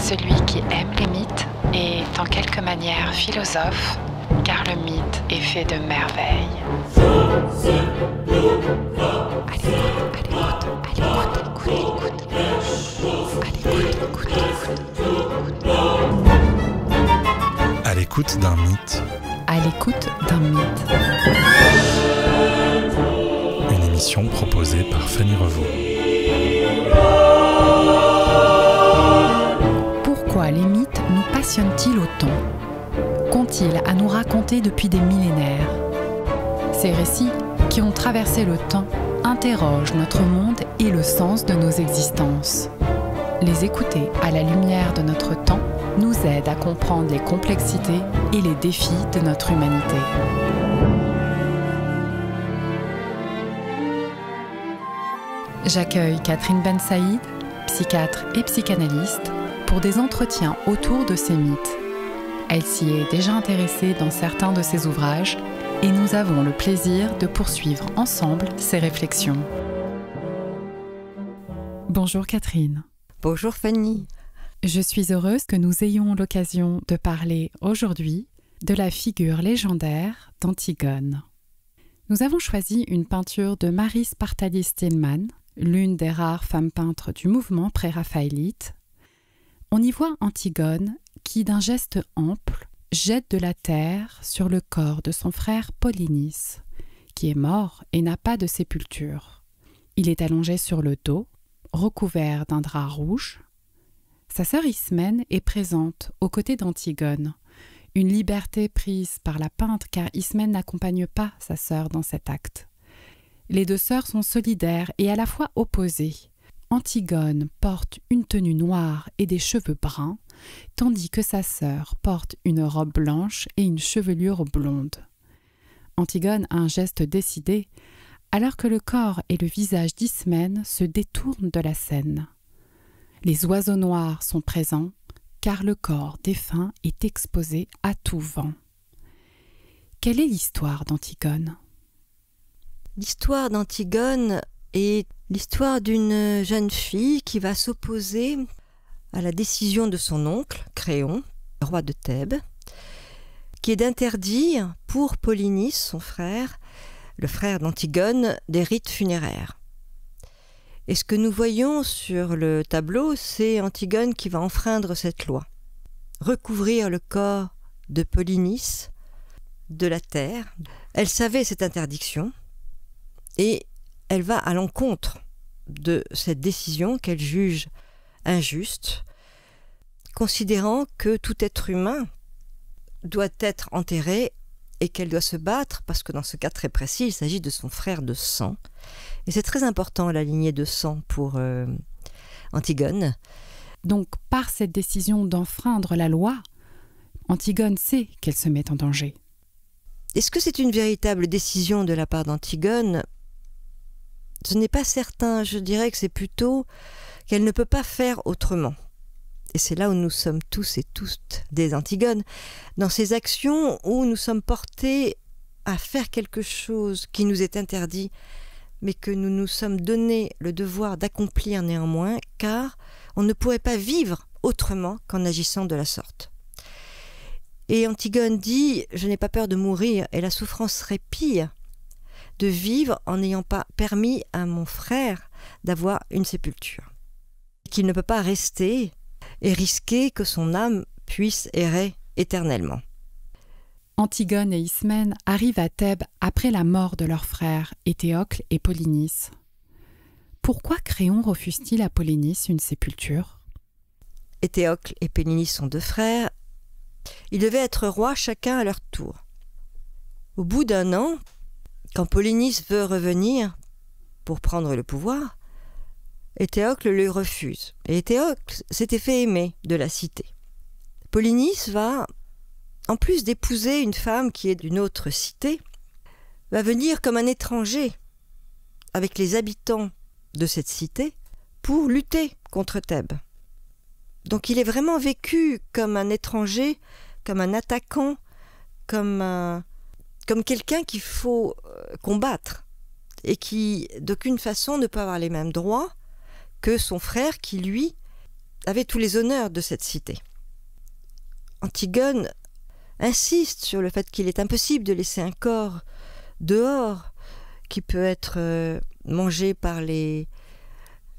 Celui qui aime les mythes est en quelque manière philosophe, car le mythe est fait de merveilles. À l'écoute d'un mythe. À l'écoute d'un mythe. Une émission proposée par Fanny Revaux. Pourquoi les mythes nous passionnent-ils autant? Qu'ont-ils à nous raconter depuis des millénaires? Ces récits, qui ont traversé le temps, interrogent notre monde et le sens de nos existences. Les écouter à la lumière de notre temps nous aide à comprendre les complexités et les défis de notre humanité. J'accueille Catherine Ben Saïd, psychiatre et psychanalyste, pour des entretiens autour de ces mythes. Elle s'y est déjà intéressée dans certains de ses ouvrages et nous avons le plaisir de poursuivre ensemble ces réflexions. Bonjour Catherine. Bonjour Fanny. Je suis heureuse que nous ayons l'occasion de parler aujourd'hui de la figure légendaire d'Antigone. Nous avons choisi une peinture de Marie Spartalis-Tillmann, l'une des rares femmes peintres du mouvement pré-raphaélite. On y voit Antigone qui, d'un geste ample, jette de la terre sur le corps de son frère Polynice, qui est mort et n'a pas de sépulture. Il est allongé sur le dos, recouvert d'un drap rouge. Sa sœur Ismène est présente aux côtés d'Antigone, une liberté prise par la peintre car Ismène n'accompagne pas sa sœur dans cet acte. Les deux sœurs sont solidaires et à la fois opposées. Antigone porte une tenue noire et des cheveux bruns, tandis que sa sœur porte une robe blanche et une chevelure blonde. Antigone a un geste décidé, alors que le corps et le visage d'Ismène se détournent de la scène. Les oiseaux noirs sont présents, car le corps défunt est exposé à tout vent. Quelle est l'histoire d'Antigone? L'histoire d'Antigone est l'histoire d'une jeune fille qui va s'opposer à la décision de son oncle, Créon, roi de Thèbes, qui est d'interdire pour Polynice, son frère, le frère d'Antigone, des rites funéraires. Et ce que nous voyons sur le tableau, c'est Antigone qui va enfreindre cette loi, recouvrir le corps de Polynice de la terre. Elle savait cette interdiction et elle va à l'encontre de cette décision qu'elle juge injuste, considérant que tout être humain doit être enterré et qu'elle doit se battre, parce que dans ce cas très précis, il s'agit de son frère de sang. Et c'est très important, la lignée de sang pour Antigone. Donc, par cette décision d'enfreindre la loi, Antigone sait qu'elle se met en danger. Est-ce que c'est une véritable décision de la part d'Antigone? Ce n'est pas certain, je dirais que c'est plutôt qu'elle ne peut pas faire autrement. Et c'est là où nous sommes tous et toutes des Antigones, dans ces actions où nous sommes portés à faire quelque chose qui nous est interdit, mais que nous nous sommes donné le devoir d'accomplir néanmoins, car on ne pourrait pas vivre autrement qu'en agissant de la sorte. Et Antigone dit « Je n'ai pas peur de mourir, et la souffrance serait pire de vivre en n'ayant pas permis à mon frère d'avoir une sépulture. Qu'il ne peut pas rester et risquer que son âme puisse errer éternellement. » Antigone et Ismène arrivent à Thèbes après la mort de leurs frères Éthéocle et Polynice. Pourquoi Créon refuse-t-il à Polynice une sépulture? Éthéocle et Polynice sont deux frères. Ils devaient être rois chacun à leur tour. Au bout d'un an, quand Polynice veut revenir pour prendre le pouvoir, Éthéocle lui refuse. Et Éthéocle s'était fait aimer de la cité. Polynice va, en plus d'épouser une femme qui est d'une autre cité, va venir comme un étranger avec les habitants de cette cité pour lutter contre Thèbes. Donc il est vraiment vécu comme un étranger, comme un attaquant, comme quelqu'un qu'il faut combattre et qui d'aucune façon ne peut avoir les mêmes droits que son frère qui, lui, avait tous les honneurs de cette cité. Antigone insiste sur le fait qu'il est impossible de laisser un corps dehors qui peut être mangé par les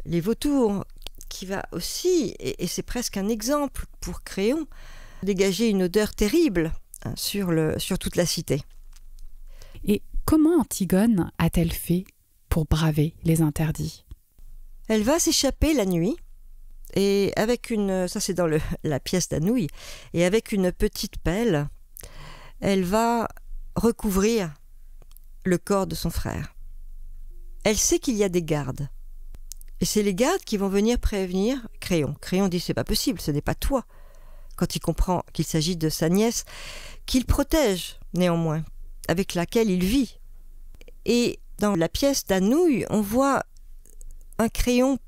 vautours, qui va aussi, et c'est presque un exemple pour Créon, dégager une odeur terrible sur toute la cité. Et comment Antigone a-t-elle fait pour braver les interdits? Elle va s'échapper la nuit, et avec ça c'est dans la pièce d'Anouilh, et avec une petite pelle, elle va recouvrir le corps de son frère. Elle sait qu'il y a des gardes, et c'est les gardes qui vont venir prévenir Créon. Créon dit c'est pas possible, ce n'est pas toi, quand il comprend qu'il s'agit de sa nièce, qu'il protège néanmoins, avec laquelle il vit. Et dans la pièce d'Anouilh, on voit un Créon,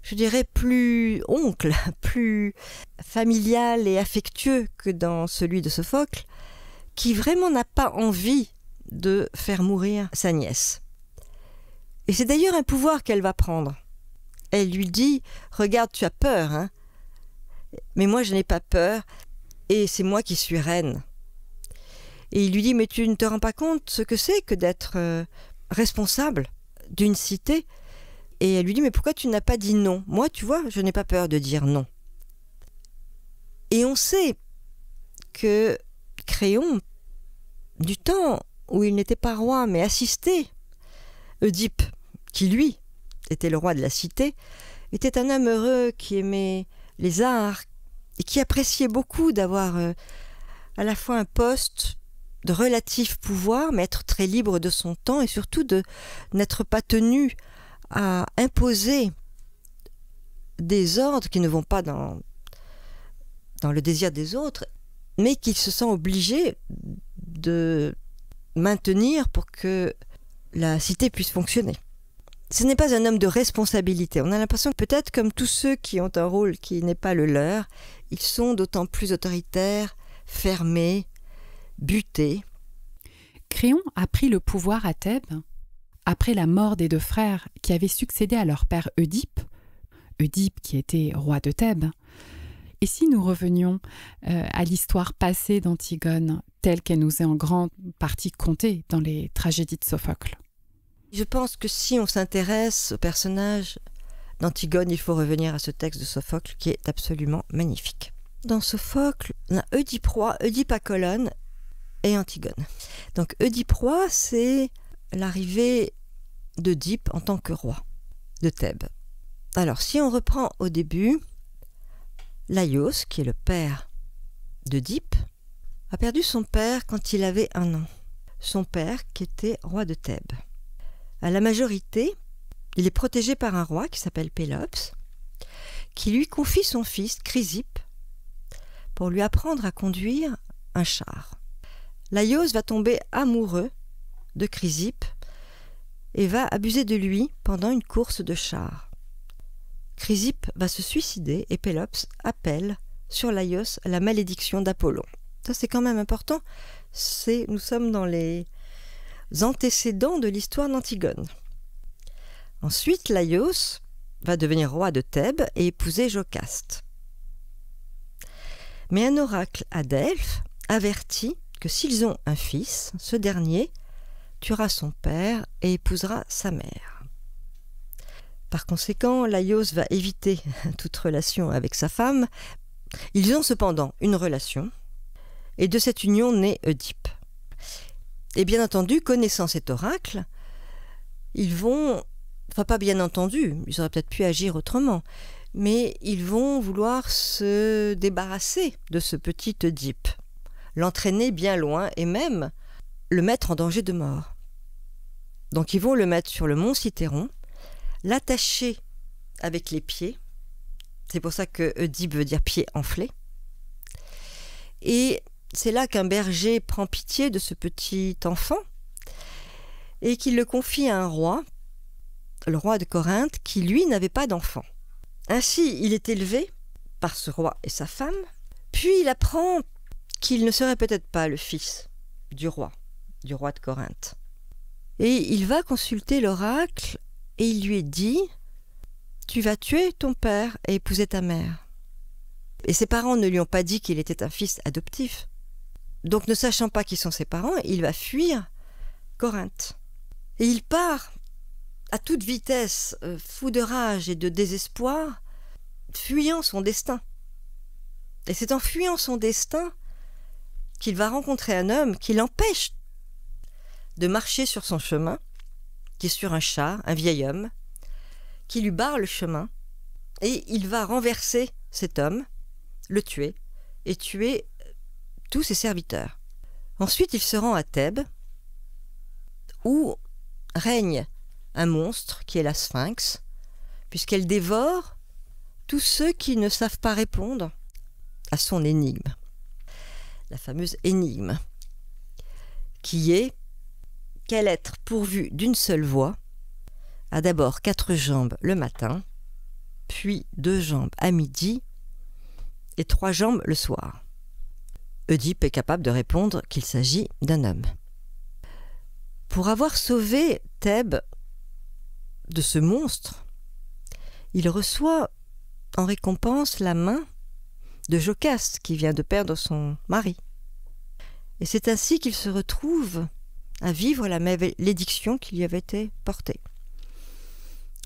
je dirais, plus oncle, plus familial et affectueux que dans celui de Sophocle, qui vraiment n'a pas envie de faire mourir sa nièce. Et c'est d'ailleurs un pouvoir qu'elle va prendre. Elle lui dit « Regarde, tu as peur, hein, mais moi je n'ai pas peur, et c'est moi qui suis reine. » Et il lui dit « Mais tu ne te rends pas compte ce que c'est que d'être responsable d'une cité ?» Et elle lui dit « Mais pourquoi tu n'as pas dit non? Moi, tu vois, je n'ai pas peur de dire non. » Et on sait que Créon, du temps où il n'était pas roi, mais assistait Oedipe, qui lui était le roi de la cité, était un homme heureux qui aimait les arts et qui appréciait beaucoup d'avoir à la fois un poste de relatif pouvoir, mais être très libre de son temps et surtout de n'être pas tenu à imposer des ordres qui ne vont pas dans le désir des autres, mais qu'il se sent obligé de maintenir pour que la cité puisse fonctionner. Ce n'est pas un homme de responsabilité. On a l'impression que peut-être comme tous ceux qui ont un rôle qui n'est pas le leur, ils sont d'autant plus autoritaires, fermés, butés. Créon a pris le pouvoir à Thèbes après la mort des deux frères qui avaient succédé à leur père Oedipe qui était roi de Thèbes. Et si nous revenions à l'histoire passée d'Antigone, telle qu'elle nous est en grande partie contée dans les tragédies de Sophocle? Je pense que si on s'intéresse au personnage d'Antigone, il faut revenir à ce texte de Sophocle qui est absolument magnifique. Dans Sophocle, on a Oedipe roi, Oedipe à Colonne et Antigone. Donc Oedipe roi, c'est l'arrivée d'Oedipe en tant que roi de Thèbes. Alors si on reprend au début, Laïos, qui est le père d'Oedipe, a perdu son père quand il avait 1 an. Son père qui était roi de Thèbes. À la majorité, il est protégé par un roi qui s'appelle Pélops, qui lui confie son fils Chrysippe pour lui apprendre à conduire un char. Laïos va tomber amoureux de Chrysippe et va abuser de lui pendant une course de char. Chrysippe va se suicider et Pélops appelle sur Laïos la malédiction d'Apollon. Ça c'est quand même important, nous sommes dans les antécédents de l'histoire d'Antigone. Ensuite, Laïos va devenir roi de Thèbes et épouser Jocaste. Mais un oracle à Delphes avertit que s'ils ont un fils, ce dernier tuera son père et épousera sa mère. Par conséquent, Laïos va éviter toute relation avec sa femme. Ils ont cependant une relation, et de cette union naît Oedipe. Et bien entendu, connaissant cet oracle, ils vont, enfin pas bien entendu, ils auraient peut-être pu agir autrement, mais ils vont vouloir se débarrasser de ce petit Oedipe, l'entraîner bien loin et même le mettre en danger de mort. Donc ils vont le mettre sur le mont Cithéron, l'attacher avec les pieds, c'est pour ça que Oedipe veut dire pied enflé, et c'est là qu'un berger prend pitié de ce petit enfant et qu'il le confie à un roi, le roi de Corinthe, qui lui n'avait pas d'enfant. Ainsi, il est élevé par ce roi et sa femme, puis il apprend qu'il ne serait peut-être pas le fils du roi de Corinthe. Et il va consulter l'oracle et il lui est dit « tu vas tuer ton père et épouser ta mère. Et ses parents ne lui ont pas dit qu'il était un fils adoptif. Donc ne sachant pas qui sont ses parents, il va fuir Corinthe. Et il part à toute vitesse, fou de rage et de désespoir, fuyant son destin. Et c'est en fuyant son destin qu'il va rencontrer un homme qui l'empêche de marcher sur son chemin, qui est sur un char, un vieil homme, qui lui barre le chemin, et il va renverser cet homme, le tuer, et tuer tous ses serviteurs. Ensuite, il se rend à Thèbes, où règne un monstre qui est la Sphinx, puisqu'elle dévore tous ceux qui ne savent pas répondre à son énigme. La fameuse énigme, qui est: quel être pourvu d'une seule voix a d'abord 4 jambes le matin, puis 2 jambes à midi et 3 jambes le soir. Oedipe est capable de répondre qu'il s'agit d'un homme. Pour avoir sauvé Thèbes de ce monstre, il reçoit en récompense la main de Jocaste, qui vient de perdre son mari. Et c'est ainsi qu'il se retrouve à vivre la malédiction qui lui avait été portée,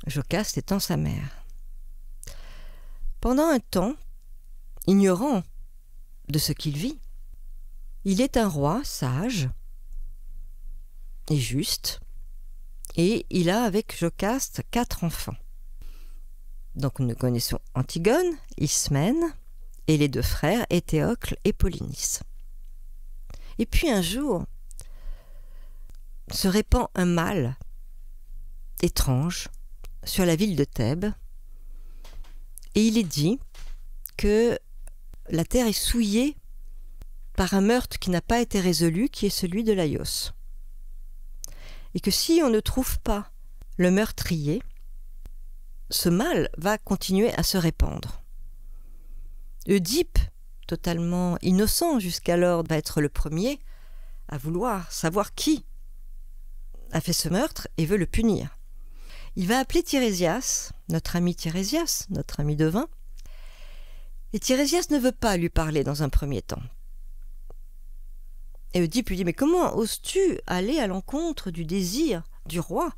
Jocaste étant sa mère. Pendant un temps, ignorant de ce qu'il vit, il est un roi sage et juste, et il a avec Jocaste 4 enfants. Donc nous connaissons Antigone, Ismène, et les 2 frères, Éthéocle et Polynice. Et puis un jour, se répand un mal étrange sur la ville de Thèbes, et il est dit que la terre est souillée par un meurtre qui n'a pas été résolu, qui est celui de Laïos. Et que si on ne trouve pas le meurtrier, ce mal va continuer à se répandre. Oedipe, totalement innocent jusqu'alors, va être le premier à vouloir savoir qui a fait ce meurtre et veut le punir. Il va appeler Tirésias, notre ami devin, et Tirésias ne veut pas lui parler dans un premier temps. Et Oedipe lui dit: mais comment oses-tu aller à l'encontre du désir du roi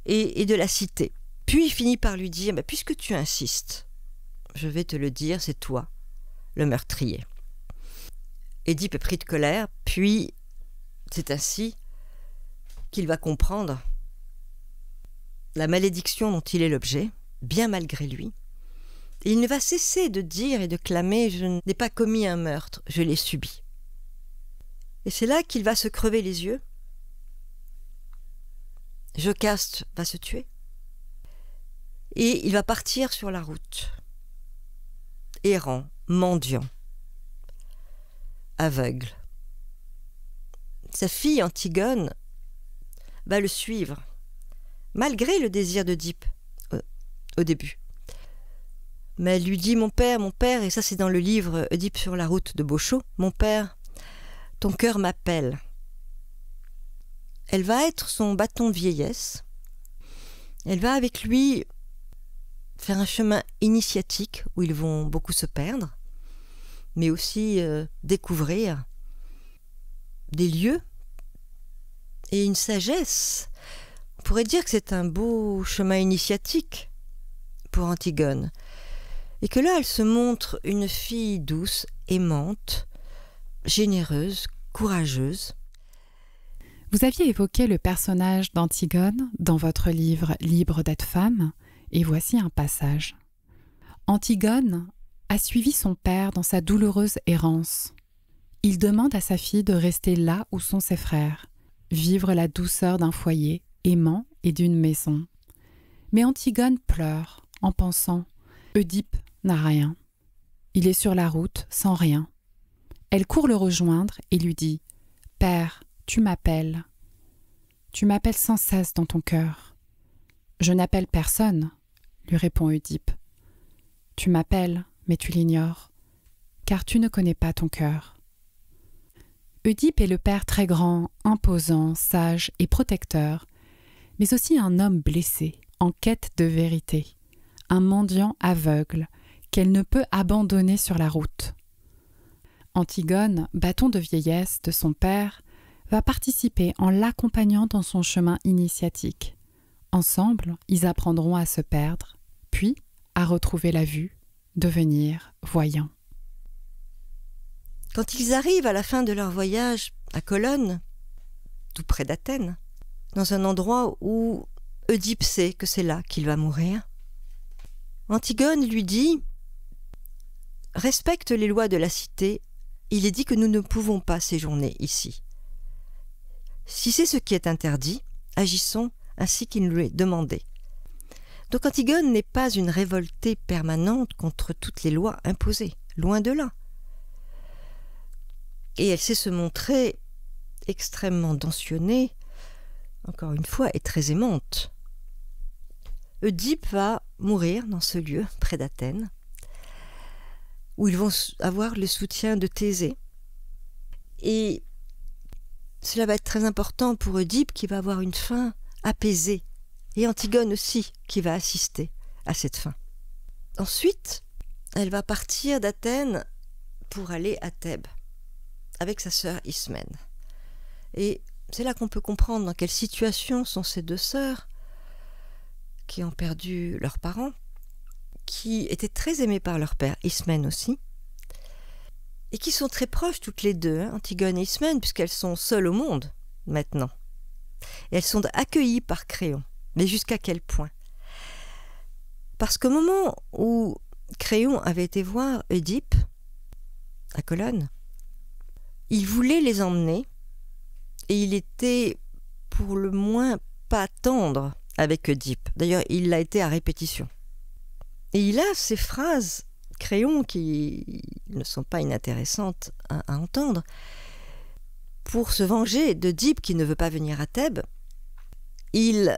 et de la cité? Puis il finit par lui dire: puisque tu insistes, je vais te le dire, c'est toi le meurtrier. Oedipe est pris de colère, puis c'est ainsi qu'il va comprendre la malédiction dont il est l'objet, bien malgré lui. Et il ne va cesser de dire et de clamer: je n'ai pas commis un meurtre, je l'ai subi. Et c'est là qu'il va se crever les yeux. Jocaste va se tuer. Et il va partir sur la route, errant, mendiant, aveugle. Sa fille Antigone va le suivre, malgré le désir d'Oedipe au début. Mais elle lui dit: mon père, et ça c'est dans le livre Oedipe sur la route de Bochot, mon père, ton cœur m'appelle. Elle va être son bâton de vieillesse. Elle va avec lui faire un chemin initiatique où ils vont beaucoup se perdre, mais aussi découvrir des lieux et une sagesse. On pourrait dire que c'est un beau chemin initiatique pour Antigone, et que là elle se montre une fille douce, aimante, généreuse, courageuse. Vous aviez évoqué le personnage d'Antigone dans votre livre Libre d'être femme, et voici un passage. Antigone a suivi son père dans sa douloureuse errance. Il demande à sa fille de rester là où sont ses frères, vivre la douceur d'un foyer aimant et d'une maison. Mais Antigone pleure en pensant: Oedipe n'a rien. Il est sur la route sans rien. Elle court le rejoindre et lui dit: Père, tu m'appelles. Tu m'appelles sans cesse dans ton cœur. Je n'appelle personne, lui répond Oedipe. Tu m'appelles, mais tu l'ignores, car tu ne connais pas ton cœur. Oedipe est le père très grand, imposant, sage et protecteur, mais aussi un homme blessé, en quête de vérité. un mendiant aveugle qu'elle ne peut abandonner sur la route. Antigone, bâton de vieillesse de son père, va participer en l'accompagnant dans son chemin initiatique. Ensemble, ils apprendront à se perdre, puis à retrouver la vue, devenir voyants. Quand ils arrivent à la fin de leur voyage à Colone, tout près d'Athènes, dans un endroit où Oedipe sait que c'est là qu'il va mourir, Antigone lui dit « Respecte les lois de la cité, il est dit que nous ne pouvons pas séjourner ici. Si c'est ce qui est interdit, agissons ainsi qu'il nous est demandé. » Donc Antigone n'est pas une révoltée permanente contre toutes les lois imposées, loin de là. Et elle sait se montrer extrêmement dentionnée, encore une fois, et très aimante. Oedipe va mourir dans ce lieu, près d'Athènes, où ils vont avoir le soutien de Thésée. Et cela va être très important pour Oedipe, qui va avoir une fin apaisée, et Antigone aussi, qui va assister à cette fin. Ensuite, elle va partir d'Athènes pour aller à Thèbes, avec sa sœur Ismène. Et c'est là qu'on peut comprendre dans quelle situation sont ces deux sœurs, qui ont perdu leurs parents, qui étaient très aimées par leur père, Ismène aussi, et qui sont très proches toutes les deux, Antigone et Ismène, puisqu'elles sont seules au monde maintenant. Et elles sont accueillies par Créon. Mais jusqu'à quel point? Parce qu'au moment où Créon avait été voir Oedipe à Colone, il voulait les emmener et il était pour le moins pas tendre avec Oedipe. D'ailleurs, il l'a été à répétition. Et il a ces phrases, Créon, qui ne sont pas inintéressantes à entendre, pour se venger d'Oedipe qui ne veut pas venir à Thèbes. Il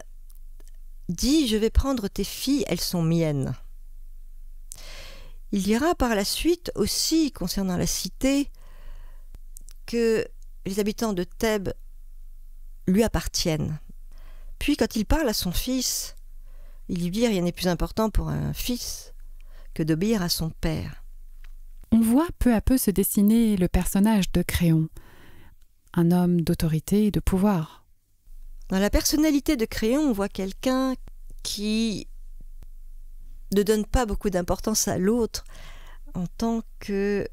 dit « Je vais prendre tes filles, elles sont miennes ». Il dira par la suite aussi, concernant la cité, que les habitants de Thèbes lui appartiennent. Puis quand il parle à son fils, il lui dit « Rien n'est plus important pour un fils que d'obéir à son père ». On voit peu à peu se dessiner le personnage de Créon, un homme d'autorité et de pouvoir. Dans la personnalité de Créon, on voit quelqu'un qui ne donne pas beaucoup d'importance à l'autre en tant que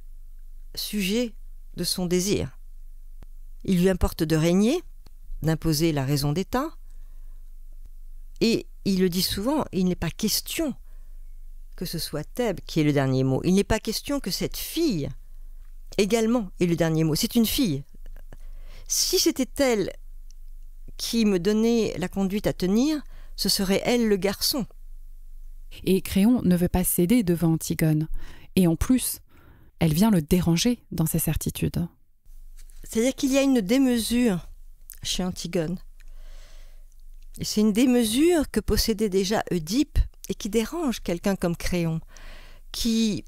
sujet de son désir. Il lui importe de régner, d'imposer la raison d'État, et il le dit souvent, il n'est pas question que ce soit Thèbes qui ait le dernier mot. Il n'est pas question que cette fille également ait le dernier mot. C'est une fille. Si c'était elle qui me donnait la conduite à tenir, ce serait elle le garçon. Et Créon ne veut pas céder devant Antigone. Et en plus, elle vient le déranger dans ses certitudes. C'est-à-dire qu'il y a une démesure chez Antigone. Et c'est une démesure que possédait déjà Oedipe et qui dérange quelqu'un comme Créon, qui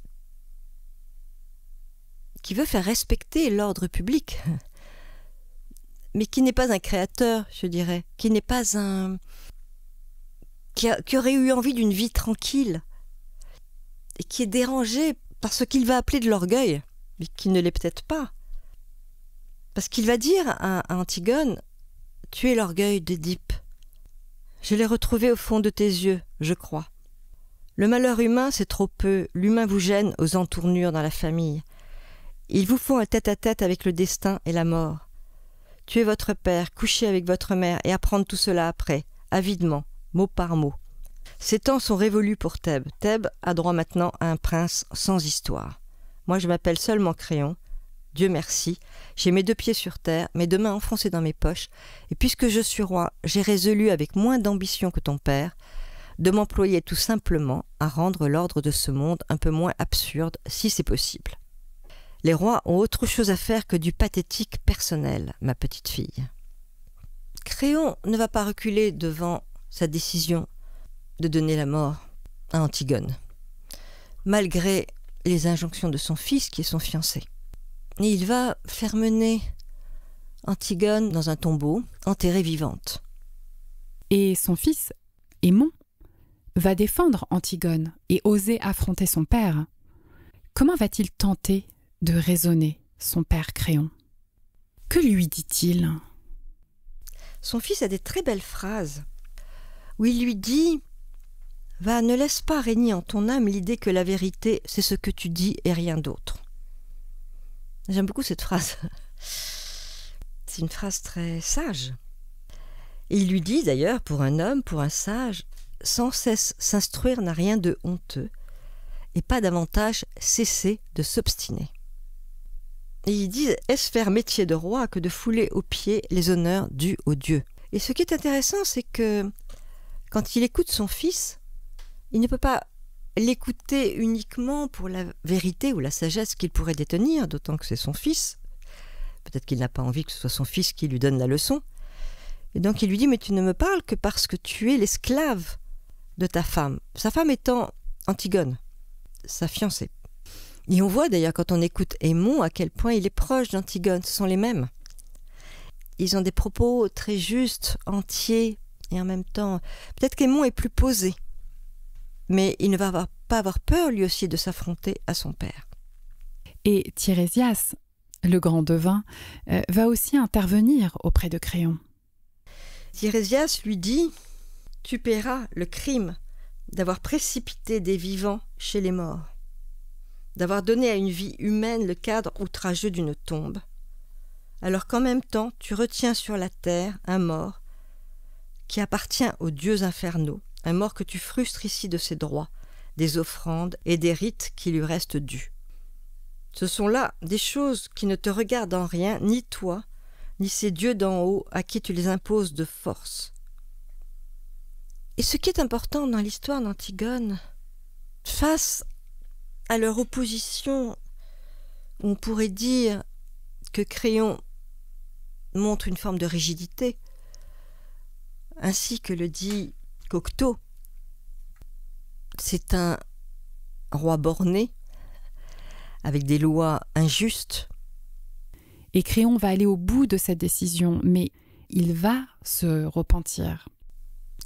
veut faire respecter l'ordre public, mais qui n'est pas un créateur, je dirais, qui n'est pas un... qui aurait eu envie d'une vie tranquille, et qui est dérangé par ce qu'il va appeler de l'orgueil, mais qui ne l'est peut-être pas. Parce qu'il va dire à Antigone, « Tu es l'orgueil d'Oedipe. Je l'ai retrouvé au fond de tes yeux, je crois. Le malheur humain, c'est trop peu. L'humain vous gêne aux entournures dans la famille. Il vous faut un tête-à-tête avec le destin et la mort. Tuer votre père, coucher avec votre mère et apprendre tout cela après, avidement, mot par mot. Ces temps sont révolus pour Thèbes. Thèbes a droit maintenant à un prince sans histoire. Moi, je m'appelle seulement Créon. Dieu merci, j'ai mes deux pieds sur terre, mes deux mains enfoncées dans mes poches, et puisque je suis roi, j'ai résolu avec moins d'ambition que ton père, de m'employer tout simplement à rendre l'ordre de ce monde un peu moins absurde, si c'est possible. Les rois ont autre chose à faire que du pathétique personnel, ma petite fille. » Créon ne va pas reculer devant sa décision de donner la mort à Antigone, malgré les injonctions de son fils qui est son fiancé. Et il va faire mener Antigone dans un tombeau, enterrée vivante. Et son fils, Aimon, va défendre Antigone et oser affronter son père, comment va-t-il tenter de raisonner son père Créon? Que lui dit-il? Son fils a des très belles phrases où il lui dit « Va, ne laisse pas régner en ton âme l'idée que la vérité, c'est ce que tu dis et rien d'autre. » J'aime beaucoup cette phrase. C'est une phrase très sage. Et il lui dit d'ailleurs, pour un homme, pour un sage, sans cesse s'instruire n'a rien de honteux, et pas davantage cesser de s'obstiner. Et il dit, est-ce faire métier de roi que de fouler aux pieds les honneurs dus aux dieux? Et ce qui est intéressant, c'est que quand il écoute son fils, il ne peut pas l'écouter uniquement pour la vérité ou la sagesse qu'il pourrait détenir, d'autant que c'est son fils. Peut-être qu'il n'a pas envie que ce soit son fils qui lui donne la leçon. Et donc il lui dit, mais tu ne me parles que parce que tu es l'esclave de ta femme. Sa femme étant Antigone, sa fiancée. Et on voit d'ailleurs quand on écoute Aimon à quel point il est proche d'Antigone, ce sont les mêmes. Ils ont des propos très justes, entiers, et en même temps, peut-être qu'Aimon est plus posé. Mais il ne va pas avoir peur lui aussi de s'affronter à son père. Et Tirésias, le grand devin, va aussi intervenir auprès de Créon. Tirésias lui dit « Tu paieras le crime d'avoir précipité des vivants chez les morts, d'avoir donné à une vie humaine le cadre outrageux d'une tombe, alors qu'en même temps tu retiens sur la terre un mort qui appartient aux dieux infernaux, un mort que tu frustres ici de ses droits, des offrandes et des rites qui lui restent dus. Ce sont là des choses qui ne te regardent en rien, ni toi, ni ces dieux d'en haut à qui tu les imposes de force. » Et ce qui est important dans l'histoire d'Antigone, face à leur opposition, on pourrait dire que Créon montre une forme de rigidité, ainsi que le dit Cocteau. C'est un roi borné, avec des lois injustes. Et Créon va aller au bout de cette décision, mais il va se repentir.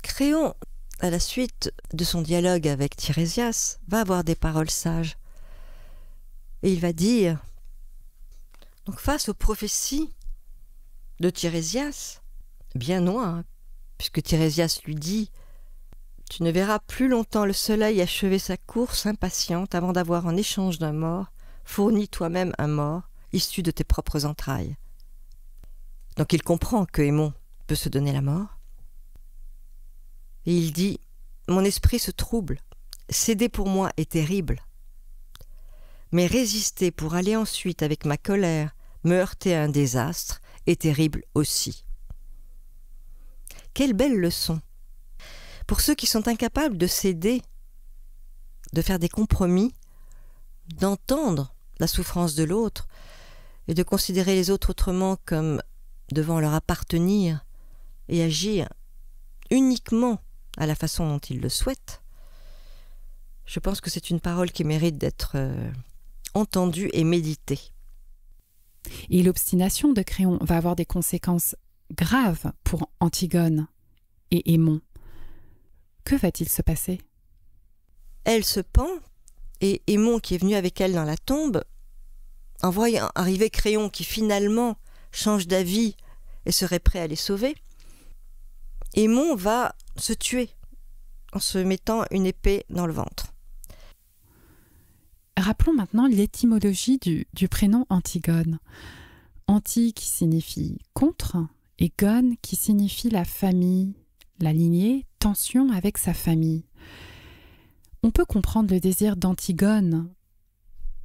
Créon, à la suite de son dialogue avec Tirésias, va avoir des paroles sages. Et il va dire, donc face aux prophéties de Tirésias, bien loin, puisque Tirésias lui dit « Tu ne verras plus longtemps le soleil achever sa course impatiente avant d'avoir en échange d'un mort fourni toi-même un mort issu de tes propres entrailles. » Donc il comprend que Aimon peut se donner la mort. Et il dit « Mon esprit se trouble, céder pour moi est terrible. Mais résister pour aller ensuite avec ma colère me heurter à un désastre est terrible aussi. » Quelle belle leçon pour ceux qui sont incapables de céder, de faire des compromis, d'entendre la souffrance de l'autre et de considérer les autres autrement comme devant leur appartenir et agir uniquement à la façon dont ils le souhaitent. Je pense que c'est une parole qui mérite d'être entendue et méditée. Et l'obstination de Créon va avoir des conséquences graves pour Antigone et Aimon. Que va-t-il se passer? Elle se pend, et Aimon, qui est venu avec elle dans la tombe, en voyant arriver Créon qui finalement change d'avis et serait prêt à les sauver, Aimon va se tuer en se mettant une épée dans le ventre. Rappelons maintenant l'étymologie du prénom Antigone. Anti qui signifie contre et gone qui signifie la famille, la lignée, tension avec sa famille. On peut comprendre le désir d'Antigone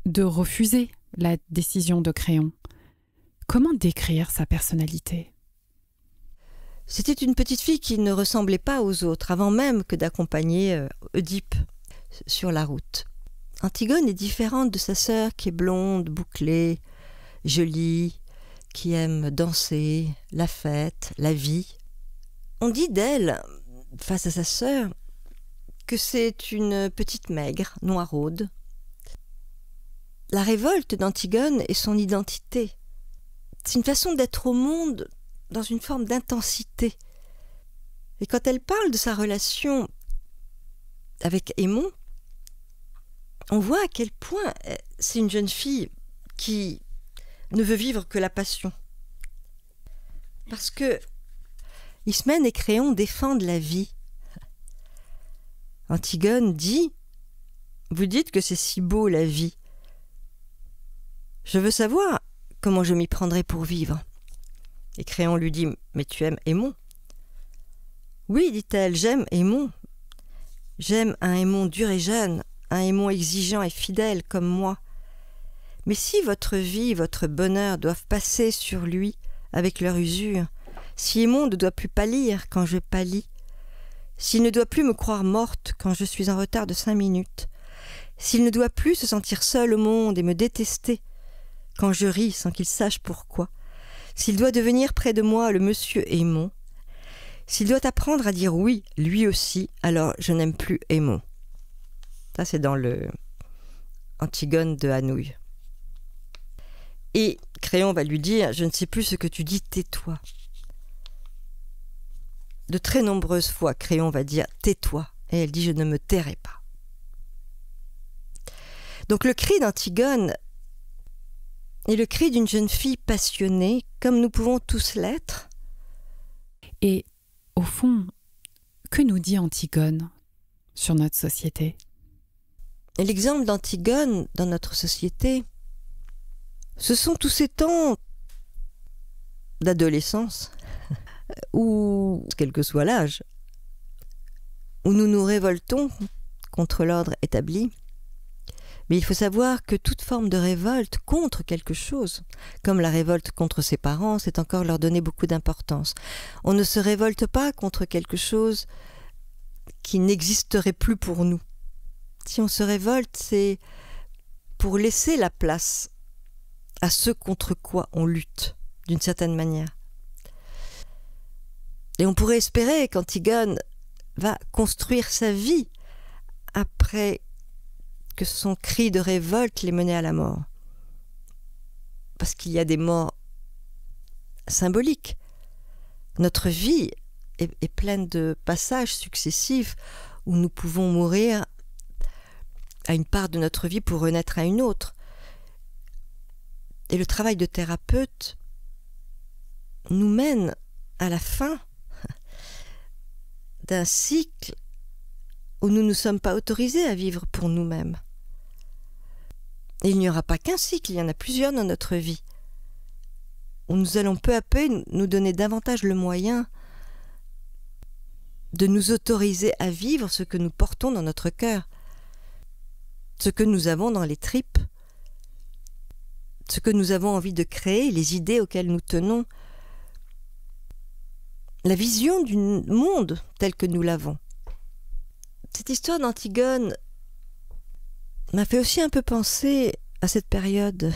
de refuser la décision de Créon. Comment décrire sa personnalité? C'était une petite fille qui ne ressemblait pas aux autres, avant même que d'accompagner Oedipe sur la route. Antigone est différente de sa sœur qui est blonde, bouclée, jolie, qui aime danser, la fête, la vie. On dit d'elle, face à sa sœur, que c'est une petite maigre, noiraude. La révolte d'Antigone est son identité. C'est une façon d'être au monde dans une forme d'intensité. Et quand elle parle de sa relation avec Aimon, on voit à quel point c'est une jeune fille qui ne veut vivre que la passion. Parce que Ismène et Créon défendent la vie. Antigone dit « Vous dites que c'est si beau la vie. Je veux savoir comment je m'y prendrai pour vivre. » Et Créon lui dit « Mais tu aimes Aimon ?» « Oui, dit-elle, j'aime Aimon. J'aime un Aimon dur et jeune, un Aimon exigeant et fidèle comme moi. Mais si votre vie, votre bonheur doivent passer sur lui avec leur usure, si Aimon ne doit plus pâlir quand je pâlis, s'il ne doit plus me croire morte quand je suis en retard de 5 minutes, s'il ne doit plus se sentir seul au monde et me détester quand je ris sans qu'il sache pourquoi, s'il doit devenir près de moi le monsieur Aimon, s'il doit apprendre à dire oui, lui aussi, alors je n'aime plus Aimon. Ça, c'est dans le Antigone de Anouilh. Et Créon va lui dire « Je ne sais plus ce que tu dis, tais-toi ». De très nombreuses fois, Créon va dire « Tais-toi ». Et elle dit « Je ne me tairai pas ». Donc le cri d'Antigone est le cri d'une jeune fille passionnée, comme nous pouvons tous l'être. Et au fond, que nous dit Antigone sur notre société? Et l'exemple d'Antigone dans notre société, ce sont tous ces temps d'adolescence, ou quel que soit l'âge, où nous nous révoltons contre l'ordre établi. Mais il faut savoir que toute forme de révolte contre quelque chose, comme la révolte contre ses parents, c'est encore leur donner beaucoup d'importance. On ne se révolte pas contre quelque chose qui n'existerait plus pour nous. Si on se révolte, c'est pour laisser la place à ce contre quoi on lutte, d'une certaine manière. Et on pourrait espérer qu'Antigone va construire sa vie après que son cri de révolte l'ait menée à la mort. Parce qu'il y a des morts symboliques. Notre vie est pleine de passages successifs où nous pouvons mourir à une part de notre vie pour renaître à une autre. Et le travail de thérapeute nous mène à la fin d'un cycle où nous ne sommes pas autorisés à vivre pour nous-mêmes. Et il n'y aura pas qu'un cycle, il y en a plusieurs dans notre vie, où nous allons peu à peu nous donner davantage le moyen de nous autoriser à vivre ce que nous portons dans notre cœur, ce que nous avons dans les tripes, ce que nous avons envie de créer, les idées auxquelles nous tenons, la vision du monde tel que nous l'avons. Cette histoire d'Antigone m'a fait aussi un peu penser à cette période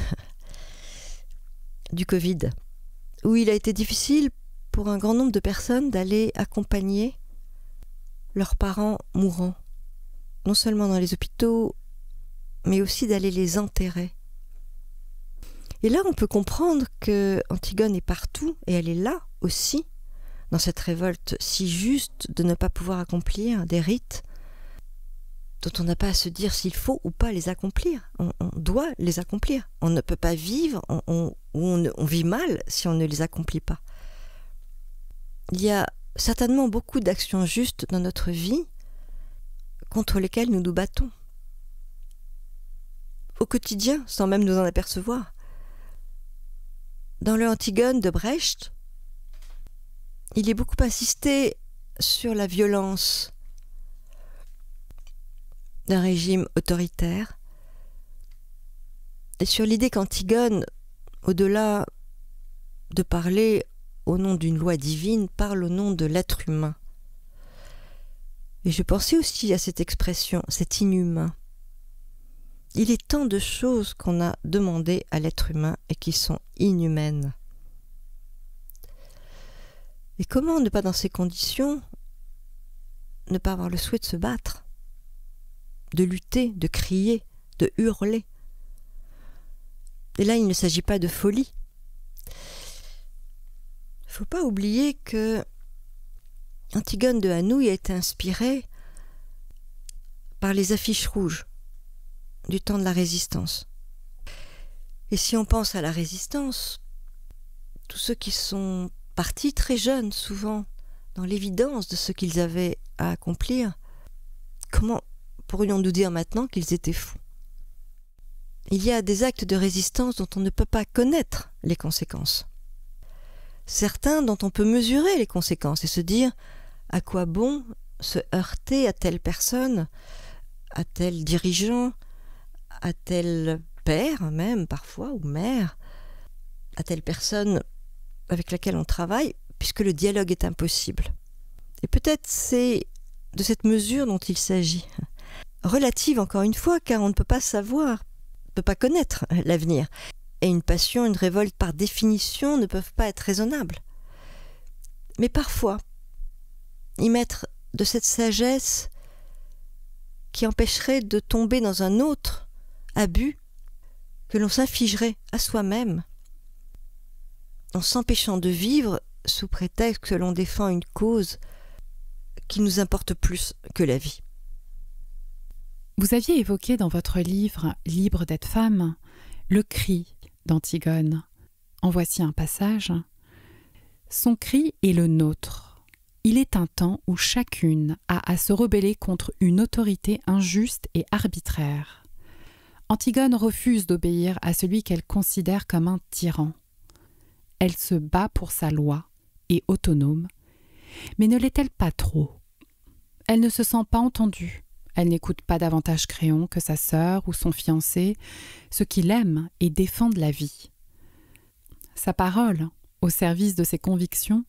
du Covid, où il a été difficile pour un grand nombre de personnes d'aller accompagner leurs parents mourants, non seulement dans les hôpitaux, mais aussi d'aller les enterrer. Et là, on peut comprendre que Antigone est partout, et elle est là aussi, dans cette révolte si juste de ne pas pouvoir accomplir des rites dont on n'a pas à se dire s'il faut ou pas les accomplir. On doit les accomplir. On ne peut pas vivre, on vit mal si on ne les accomplit pas. Il y a certainement beaucoup d'actions justes dans notre vie contre lesquelles nous nous battons. Au quotidien, sans même nous en apercevoir. Dans le Antigone de Brecht, il est beaucoup insisté sur la violence d'un régime autoritaire et sur l'idée qu'Antigone, au-delà de parler au nom d'une loi divine, parle au nom de l'être humain. Et je pensais aussi à cette expression, cet inhumain. Il est tant de choses qu'on a demandé à l'être humain et qui sont inhumaines. Et comment ne pas, dans ces conditions, ne pas avoir le souhait de se battre, de lutter, de crier, de hurler? Et là, il ne s'agit pas de folie. Il ne faut pas oublier que Antigone de Anouilh a été inspirée par les affiches rouges du temps de la Résistance. Et si on pense à la Résistance, tous ceux qui sont partis très jeunes, souvent, dans l'évidence de ce qu'ils avaient à accomplir, comment pourrions-nous dire maintenant qu'ils étaient fous? Il y a des actes de résistance dont on ne peut pas connaître les conséquences. Certains dont on peut mesurer les conséquences et se dire à quoi bon se heurter à telle personne, à tel dirigeant, à tel père même parfois, ou mère, à telle personne avec laquelle on travaille, puisque le dialogue est impossible. Et peut-être c'est de cette mesure dont il s'agit. Relative encore une fois, car on ne peut pas savoir, on ne peut pas connaître l'avenir. Et une passion, une révolte par définition ne peuvent pas être raisonnables. Mais parfois, y mettre de cette sagesse qui empêcherait de tomber dans un autre abus que l'on s'infligerait à soi-même en s'empêchant de vivre sous prétexte que l'on défend une cause qui nous importe plus que la vie. Vous aviez évoqué dans votre livre « Libre d'être femme » le cri d'Antigone. En voici un passage. « Son cri est le nôtre. Il est un temps où chacune a à se rebeller contre une autorité injuste et arbitraire. Antigone refuse d'obéir à celui qu'elle considère comme un tyran. Elle se bat pour sa loi, et autonome, mais ne l'est-elle pas trop? Elle ne se sent pas entendue. Elle n'écoute pas davantage Créon que sa sœur ou son fiancé, ceux qui l'aiment et défendent la vie. Sa parole, au service de ses convictions,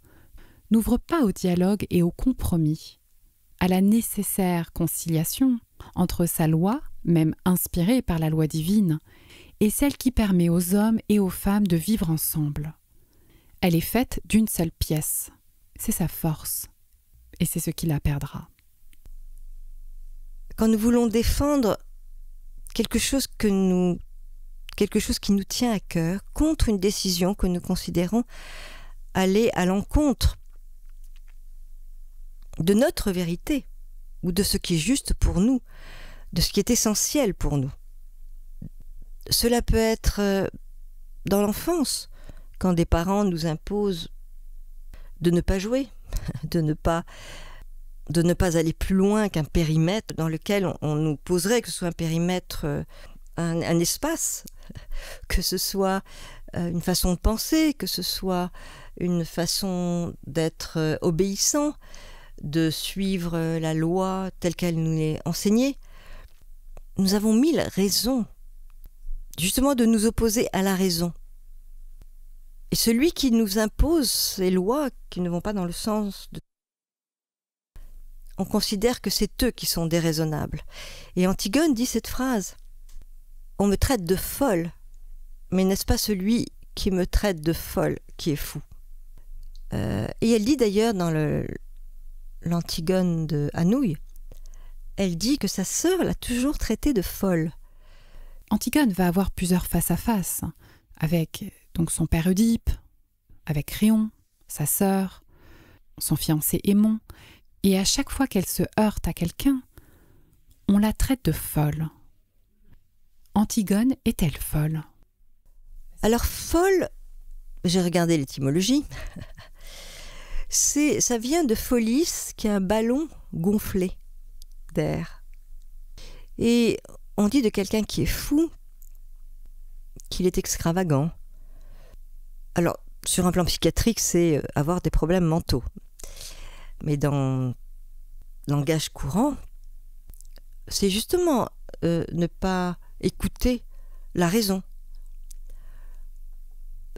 n'ouvre pas au dialogue et au compromis, à la nécessaire conciliation entre sa loi, même inspirée par la loi divine, et celle qui permet aux hommes et aux femmes de vivre ensemble. Elle est faite d'une seule pièce. C'est sa force, et c'est ce qui la perdra. Quand nous voulons défendre quelque chose qui nous tient à cœur contre une décision que nous considérons aller à l'encontre de notre vérité ou de ce qui est juste pour nous, de ce qui est essentiel pour nous. Cela peut être dans l'enfance, quand des parents nous imposent de ne pas jouer, de ne pas aller plus loin qu'un périmètre dans lequel on nous poserait, que ce soit un périmètre, un espace, que ce soit une façon de penser, que ce soit une façon d'être obéissant, de suivre la loi telle qu'elle nous est enseignée. Nous avons mille raisons, justement, de nous opposer à la raison. Et celui qui nous impose ces lois qui ne vont pas dans le sens de... On considère que c'est eux qui sont déraisonnables. Et Antigone dit cette phrase. On me traite de folle, mais n'est-ce pas celui qui me traite de folle qui est fou? Et elle dit d'ailleurs dans l'Antigone de Anouilh, elle dit que sa sœur l'a toujours traitée de folle. Antigone va avoir plusieurs face-à-face avec donc son père Oedipe, avec Créon, sa sœur, son fiancé Aimon, et à chaque fois qu'elle se heurte à quelqu'un, on la traite de folle. Antigone est-elle folle? Alors folle, j'ai regardé l'étymologie, ça vient de folis, qui est un ballon gonflé d'air. Et on dit de quelqu'un qui est fou qu'il est extravagant. Alors, sur un plan psychiatrique, c'est avoir des problèmes mentaux. Mais dans le langage courant, c'est justement ne pas écouter la raison.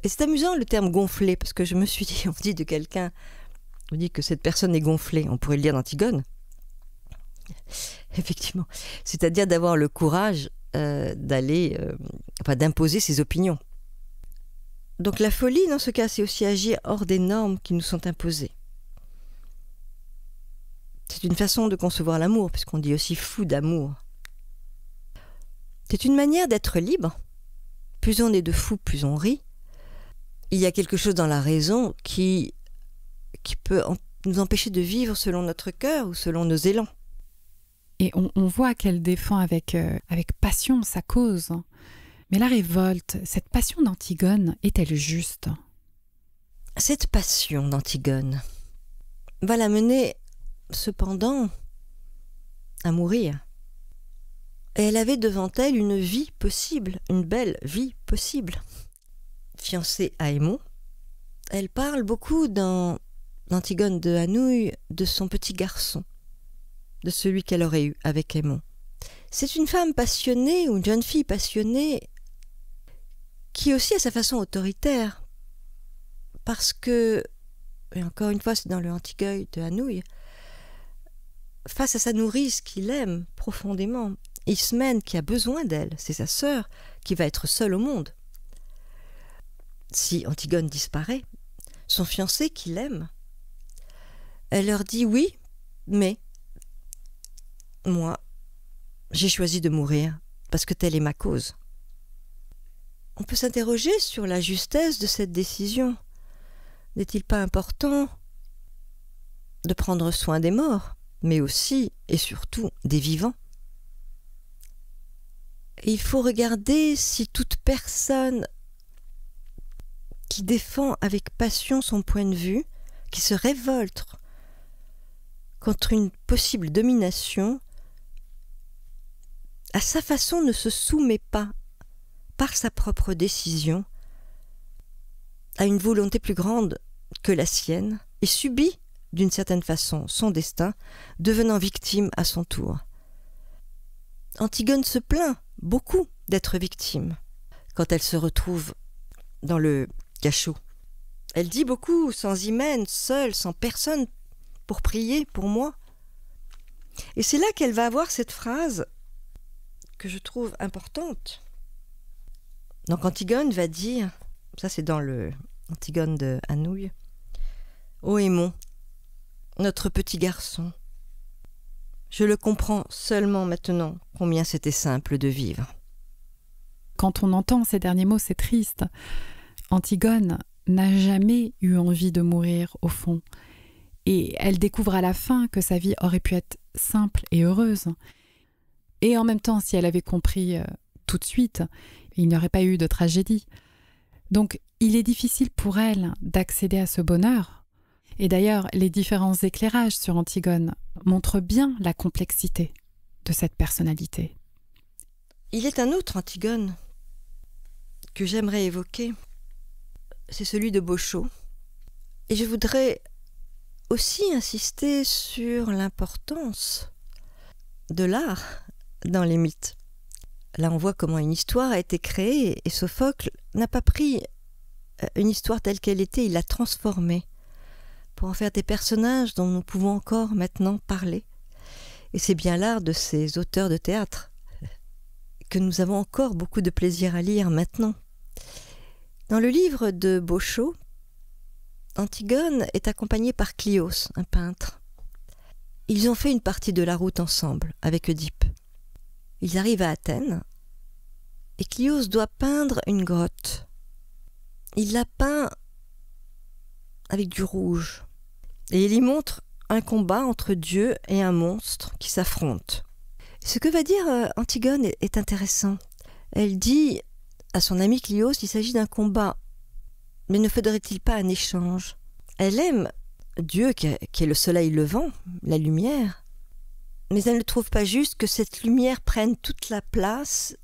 Et c'est amusant le terme gonflé, parce que je me suis dit, on dit de quelqu'un, on dit que cette personne est gonflée, on pourrait le lire d'Antigone. Effectivement, c'est-à-dire d'avoir le courage d'imposer ses opinions. Donc la folie, dans ce cas, c'est aussi agir hors des normes qui nous sont imposées. C'est une façon de concevoir l'amour, puisqu'on dit aussi fou d'amour. C'est une manière d'être libre. Plus on est de fous, plus on rit. Il y a quelque chose dans la raison qui peut nous empêcher de vivre selon notre cœur ou selon nos élans. Et on voit qu'elle défend avec passion sa cause. Mais la révolte, cette passion d'Antigone, est-elle juste ? Cette passion d'Antigone va la mener, cependant, à mourir. Et elle avait devant elle une vie possible, une belle vie possible. Fiancée à Aymon, elle parle beaucoup dans Antigone de Hanouilh de son petit garçon, de celui qu'elle aurait eu avec Aymon. C'est une femme passionnée, ou une jeune fille passionnée, qui est aussi à sa façon autoritaire, parce que, et encore une fois c'est dans le Antigone de Hanouilh, face à sa nourrice qu'il aime profondément, Ismène qui a besoin d'elle, c'est sa sœur qui va être seule au monde. Si Antigone disparaît, son fiancé qui l'aime, elle leur dit oui, mais moi, j'ai choisi de mourir parce que telle est ma cause. On peut s'interroger sur la justesse de cette décision. N'est-il pas important de prendre soin des morts, mais aussi et surtout des vivants ? Et il faut regarder si toute personne qui défend avec passion son point de vue, qui se révolte contre une possible domination, à sa façon ne se soumet pas, par sa propre décision, à une volonté plus grande que la sienne, et subit d'une certaine façon son destin, devenant victime à son tour. Antigone se plaint beaucoup d'être victime quand elle se retrouve dans le cachot. Elle dit beaucoup, sans Hymen, seule, sans personne pour prier pour moi. Et c'est là qu'elle va avoir cette phrase que je trouve importante. Donc Antigone va dire, ça c'est dans le Antigone de Hanouilh, « Ô Aymon, notre petit garçon, je le comprends seulement maintenant combien c'était simple de vivre. » Quand on entend ces derniers mots, c'est triste. Antigone n'a jamais eu envie de mourir au fond. Et elle découvre à la fin que sa vie aurait pu être simple et heureuse. Et en même temps, si elle avait compris tout de suite, il n'y aurait pas eu de tragédie. Donc, il est difficile pour elle d'accéder à ce bonheur. Et d'ailleurs, les différents éclairages sur Antigone montrent bien la complexité de cette personnalité. Il est un autre Antigone que j'aimerais évoquer, c'est celui de Boschot. Et je voudrais aussi insister sur l'importance de l'art dans les mythes. Là, on voit comment une histoire a été créée et Sophocle n'a pas pris une histoire telle qu'elle était, il l'a transformée pour en faire des personnages dont nous pouvons encore maintenant parler. Et c'est bien l'art de ces auteurs de théâtre que nous avons encore beaucoup de plaisir à lire maintenant. Dans le livre de Boschot, Antigone est accompagnée par Clyos, un peintre. Ils ont fait une partie de la route ensemble, avec Oedipe. Ils arrivent à Athènes, et Clyos doit peindre une grotte. Il la peint avec du rouge, et il y montre un combat entre Dieu et un monstre qui s'affrontent. Ce que va dire Antigone est intéressant. Elle dit à son ami Clyos, il s'agit d'un combat, mais ne faudrait-il pas un échange ? Elle aime Dieu qui est le soleil levant, la lumière, mais elle ne trouve pas juste que cette lumière prenne toute la place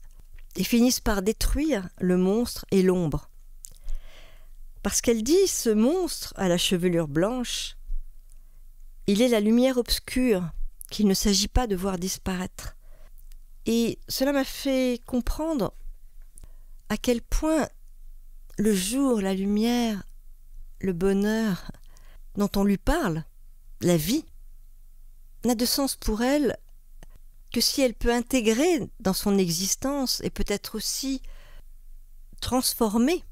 et finisse par détruire le monstre et l'ombre. Parce qu'elle dit, ce monstre à la chevelure blanche, il est la lumière obscure qu'il ne s'agit pas de voir disparaître. Et cela m'a fait comprendre à quel point le jour, la lumière, le bonheur dont on lui parle, la vie, n'a de sens pour elle que si elle peut intégrer dans son existence et peut-être aussi transformer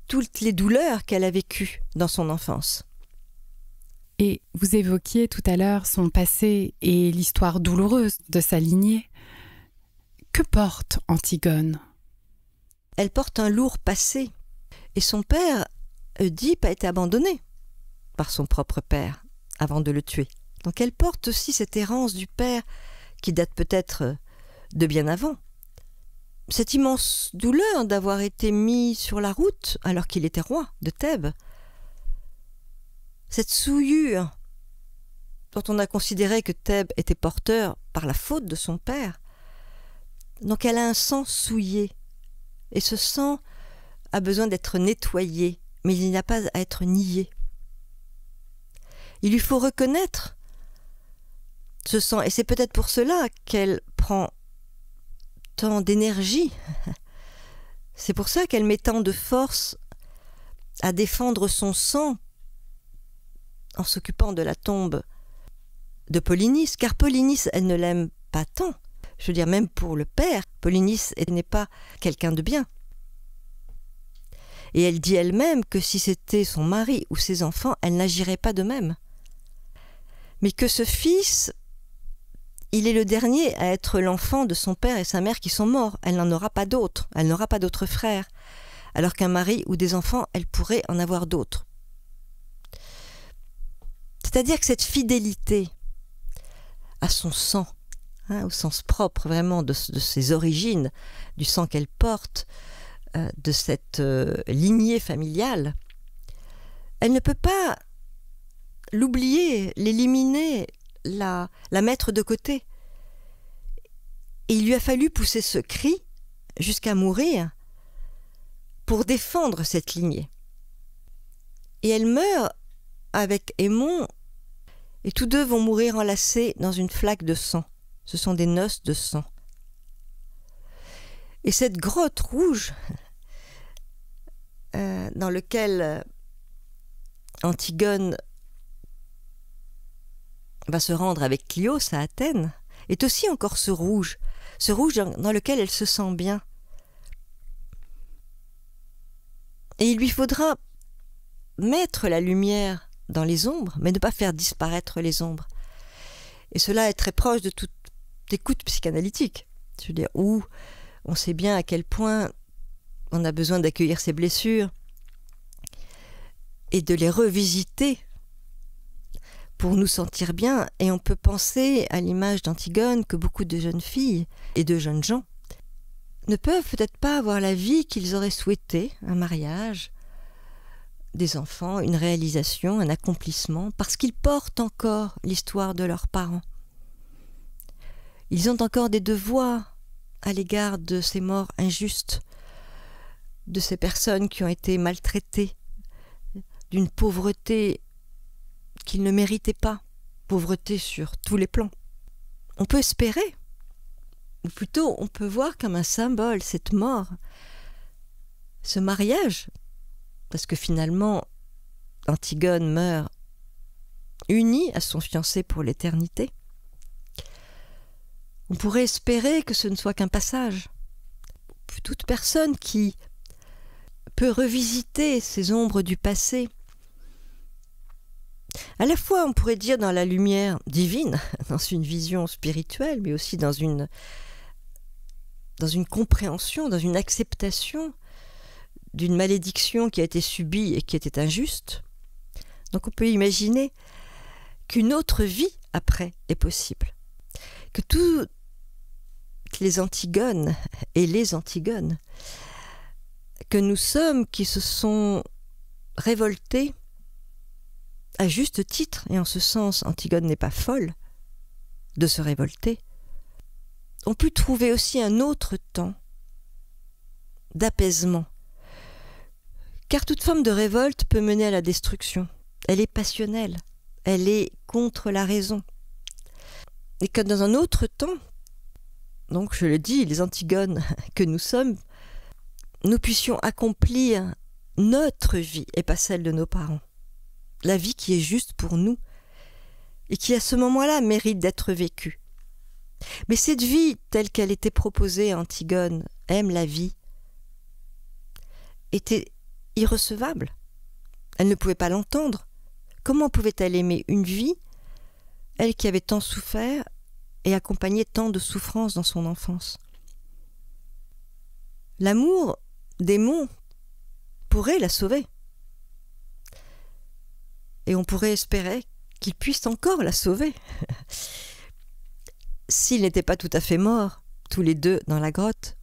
toutes les douleurs qu'elle a vécues dans son enfance. Et vous évoquiez tout à l'heure son passé et l'histoire douloureuse de sa lignée. Que porte Antigone ? Elle porte un lourd passé, et son père, Oedipe, a été abandonné par son propre père avant de le tuer. Donc elle porte aussi cette errance du père qui date peut-être de bien avant. Cette immense douleur d'avoir été mis sur la route alors qu'il était roi de Thèbes. Cette souillure dont on a considéré que Thèbes était porteur par la faute de son père. Donc elle a un sang souillé. Et ce sang a besoin d'être nettoyé, mais il n'a pas à être nié. Il lui faut reconnaître ce sang, et c'est peut-être pour cela qu'elle prend tant d'énergie. C'est pour ça qu'elle met tant de force à défendre son sang en s'occupant de la tombe de Polynice, car Polynice, elle ne l'aime pas tant. Je veux dire, même pour le père, Polynice n'est pas quelqu'un de bien. Et elle dit elle-même que si c'était son mari ou ses enfants, elle n'agirait pas de même. Mais que ce fils, il est le dernier à être l'enfant de son père et sa mère qui sont morts. Elle n'en aura pas d'autres. Elle n'aura pas d'autres frères. Alors qu'un mari ou des enfants, elle pourrait en avoir d'autres. C'est-à-dire que cette fidélité à son sang, au sens propre vraiment de ses origines, du sang qu'elle porte, de cette lignée familiale, elle ne peut pas l'oublier, l'éliminer, la mettre de côté. Et il lui a fallu pousser ce cri jusqu'à mourir pour défendre cette lignée. Et elle meurt avec Aimon, et tous deux vont mourir enlacés dans une flaque de sang. Ce sont des noces de sang. Et cette grotte rouge dans laquelle Antigone va se rendre avec Clyos à Athènes, est aussi encore ce rouge dans lequel elle se sent bien. Et il lui faudra mettre la lumière dans les ombres, mais ne pas faire disparaître les ombres. Et cela est très proche de toute écoute psychanalytique. Je veux dire, où on sait bien à quel point on a besoin d'accueillir ses blessures et de les revisiter pour nous sentir bien. Et on peut penser à l'image d'Antigone que beaucoup de jeunes filles et de jeunes gens ne peuvent peut-être pas avoir la vie qu'ils auraient souhaité, un mariage, des enfants, une réalisation, un accomplissement, parce qu'ils portent encore l'histoire de leurs parents. Ils ont encore des devoirs à l'égard de ces morts injustes, de ces personnes qui ont été maltraitées, d'une pauvreté qu'ils ne méritaient pas, pauvreté sur tous les plans. On peut espérer, ou plutôt on peut voir comme un symbole cette mort, ce mariage, parce que finalement Antigone meurt unie à son fiancé pour l'éternité. On pourrait espérer que ce ne soit qu'un passage. Toute personne qui peut revisiter ces ombres du passé, à la fois on pourrait dire dans la lumière divine, dans une vision spirituelle, mais aussi dans une compréhension, dans une acceptation d'une malédiction qui a été subie et qui était injuste. Donc on peut imaginer qu'une autre vie après est possible. Que toutes les Antigones et les Antigones que nous sommes, qui se sont révoltés à juste titre, et en ce sens Antigone n'est pas folle de se révolter, ont pu trouver aussi un autre temps d'apaisement. Car toute forme de révolte peut mener à la destruction. Elle est passionnelle, elle est contre la raison. Et que dans un autre temps, donc je le dis, les Antigones que nous sommes, nous puissions accomplir notre vie et pas celle de nos parents. La vie qui est juste pour nous et qui à ce moment-là mérite d'être vécue. Mais cette vie telle qu'elle était proposée à Antigone, aime la vie, était irrecevable. Elle ne pouvait pas l'entendre. Comment pouvait-elle aimer une vie, elle qui avait tant souffert et accompagné tant de souffrances dans son enfance? L'amour d'Aimon pourrait la sauver. Et on pourrait espérer qu'il puisse encore la sauver. s'ils n'étaient pas tout à fait morts, tous les deux dans la grotte,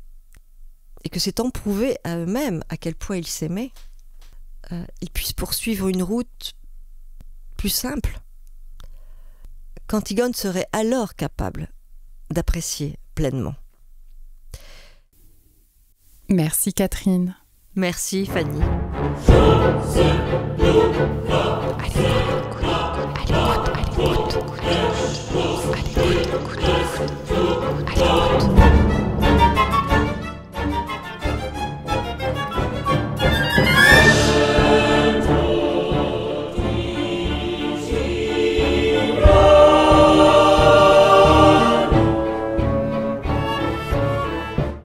et que s'étant prouvé à eux-mêmes à quel point ils s'aimaient, ils puissent poursuivre une route plus simple, qu'Antigone serait alors capable d'apprécier pleinement. Merci Catherine. Merci Fanny.